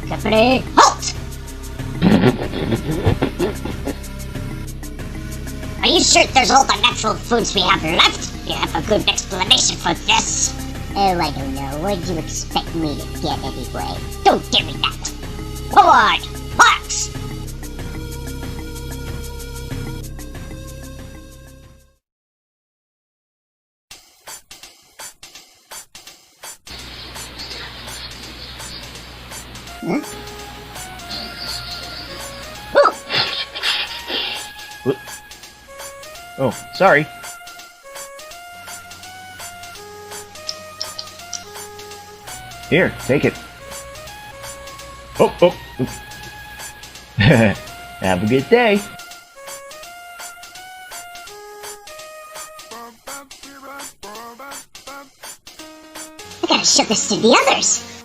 Deputy, halt! Are you sure there's all the natural foods we have left? You have a good explanation for this? Oh, I don't know. What do you expect me to get anyway? Don't give me that! Forward! March! Huh? Oh, sorry. Here, take it. Oh. Have a good day. I gotta show this to the others.